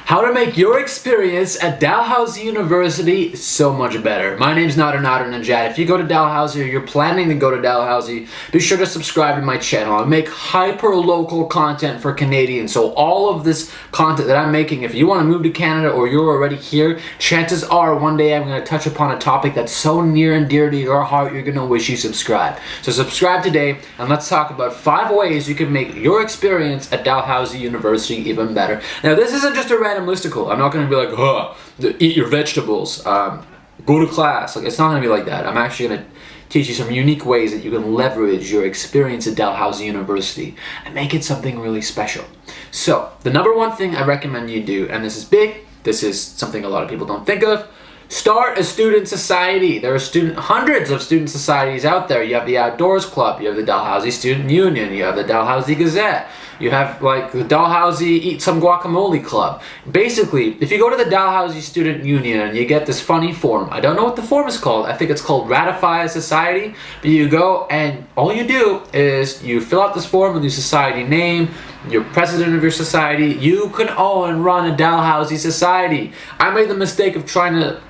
How to make your experience at Dalhousie University so much better. My name's Nader Najad. If you go to Dalhousie or you're planning to go to Dalhousie, be sure to subscribe to my channel. I make hyper-local content for Canadians. So all of this content that I'm making, if you want to move to Canada or you're already here, chances are one day I'm going to touch upon a topic that's so near and dear to your heart, you're going to wish you subscribed. So subscribe today and let's talk about 5 ways you can make your experience at Dalhousie University even better. Now this isn't just a random listicle. I'm not going to be like, eat your vegetables, go to class. Like, it's not going to be like that. I'm actually going to teach you some unique ways that you can leverage your experience at Dalhousie University and make it something really special. So the number one thing I recommend you do, and this is big, this is something a lot of people don't think of, start a student society. There are hundreds of student societies out there. You have the Outdoors Club, you have the Dalhousie Student Union, you have the Dalhousie Gazette, you have like the Dalhousie Eat Some Guacamole Club. Basically, if you go to the Dalhousie Student Union and you get this funny form, I don't know what the form is called, I think it's called Ratify a Society, but you go and all you do is you fill out this form with your society name, your president of your society. You can own and run a Dalhousie society. I made the mistake of trying to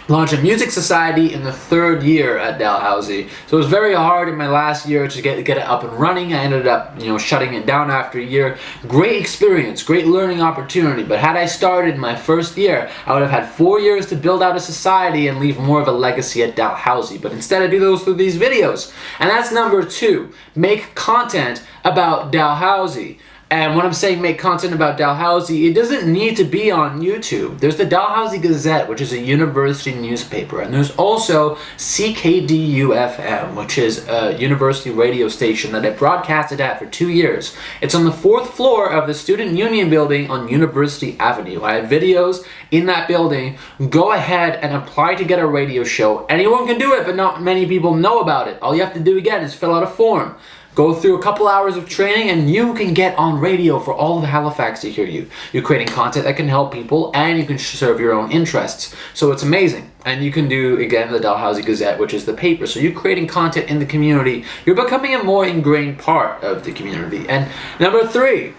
launch a music society in the 3rd year at Dalhousie. So it was very hard in my last year to get it up and running. I ended up, shutting it down after a year. Great experience, great learning opportunity. But had I started my 1st year, I would have had 4 years to build out a society and leave more of a legacy at Dalhousie. But instead I do those through these videos. And that's number 2. Make content about Dalhousie. And when I'm saying make content about Dalhousie, it doesn't need to be on YouTube. There's the Dalhousie Gazette, which is a university newspaper. And there's also CKDU-FM, which is a university radio station that I broadcasted at for 2 years. It's on the 4th floor of the Student Union building on University Avenue. I have videos in that building. Go ahead and apply to get a radio show. Anyone can do it, but not many people know about it. All you have to do, again, is fill out a form. Go through a couple hours of training and you can get on radio for all of Halifax to hear you. You're creating content that can help people and you can serve your own interests. So it's amazing. And you can do, again, the Dalhousie Gazette, which is the paper. So you're creating content in the community. You're becoming a more ingrained part of the community. And number 3,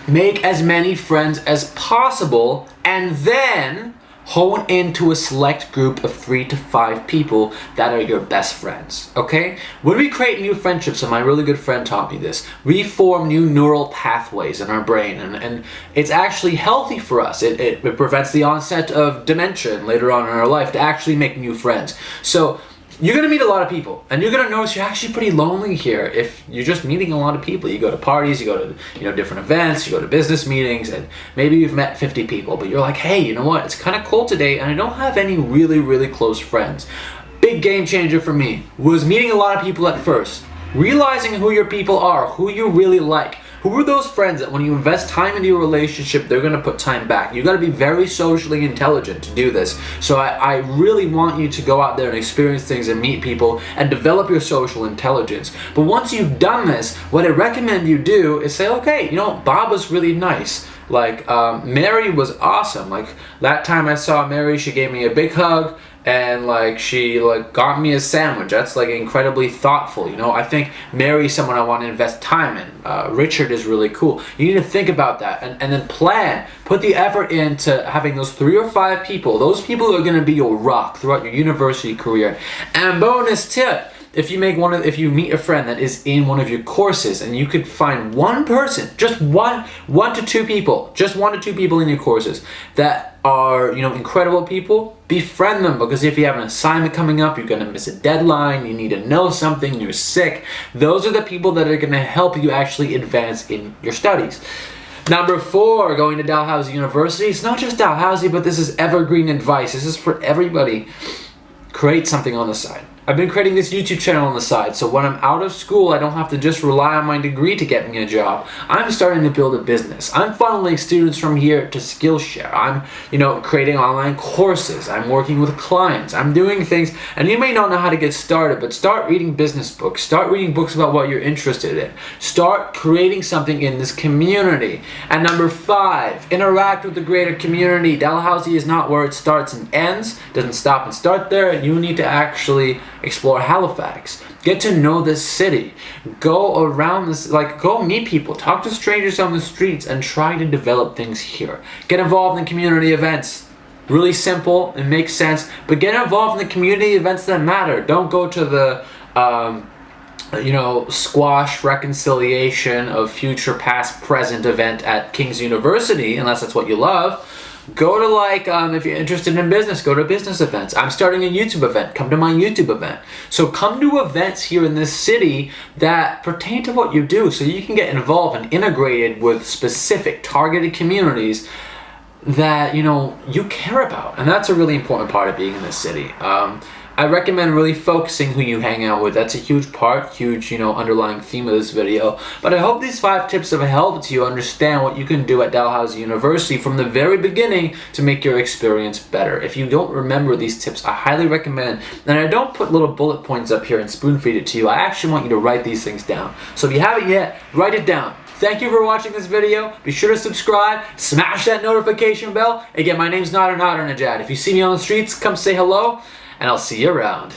make as many friends as possible and then hone into a select group of 3 to 5 people that are your best friends, okay? When we create new friendships, and my really good friend taught me this, we form new neural pathways in our brain, and it's actually healthy for us. It prevents the onset of dementia later on in our life to actually make new friends. So you're going to meet a lot of people, and you're going to notice you're actually pretty lonely here if you're just meeting a lot of people. You go to parties, you go to different events, you go to business meetings, and maybe you've met 50 people, but you're like, hey, you know what, it's kind of cold today, and I don't have any really, really close friends. Big game changer for me was meeting a lot of people at first, realizing who your people are, who you really like. Who are those friends that when you invest time into your relationship, they're going to put time back? You got to be very socially intelligent to do this. So I really want you to go out there and experience things and meet people and develop your social intelligence. But once you've done this, what I recommend you do is say, okay, Bob was really nice. Like, Mary was awesome. Like, that time I saw Mary, she gave me a big hug. And she got me a sandwich. That's incredibly thoughtful. I think Mary's someone I want to invest time in. Richard is really cool. You need to think about that and then plan. Put the effort into having those 3 or 5 people. Those people are going to be your rock throughout your university career. And bonus tip. If you meet a friend that is in one of your courses and you could find one person, just one to two people in your courses that are, incredible people, befriend them, because if you have an assignment coming up, you're going to miss a deadline, you need to know something, you're sick, those are the people that are going to help you actually advance in your studies. Number 4, going to Dalhousie University. It's not just Dalhousie, but this is evergreen advice. This is for everybody. Create something on the side. I've been creating this YouTube channel on the side, so when I'm out of school, I don't have to just rely on my degree to get me a job. I'm starting to build a business. I'm funneling students from here to Skillshare. I'm, creating online courses. I'm working with clients. I'm doing things, and you may not know how to get started, but start reading business books. Start reading books about what you're interested in. Start creating something in this community. And number 5, interact with the greater community. Dalhousie is not where it starts and ends. It doesn't stop and start there. You need to actually explore Halifax. Get to know this city. Go around this, go meet people. Talk to strangers on the streets and try to develop things here. Get involved in community events. Really simple, it makes sense, but get involved in the community events that matter. Don't go to the squash reconciliation of future past present event at King's University, unless that's what you love. Go to if you're interested in business, go to business events. I'm starting a YouTube event. Come to my YouTube event. So come to events here in this city that pertain to what you do, so you can get involved and integrated with specific targeted communities that you care about. And that's a really important part of being in this city. I recommend really focusing who you hang out with. That's a huge part, underlying theme of this video. But I hope these 5 tips have helped you understand what you can do at Dalhousie University from the very beginning to make your experience better. If you don't remember these tips, I highly recommend, and I don't put little bullet points up here and spoon feed it to you. I actually want you to write these things down. So if you haven't yet, write it down. Thank you for watching this video. Be sure to subscribe, smash that notification bell. Again, my name's Najad. If you see me on the streets, come say hello, and I'll see you around.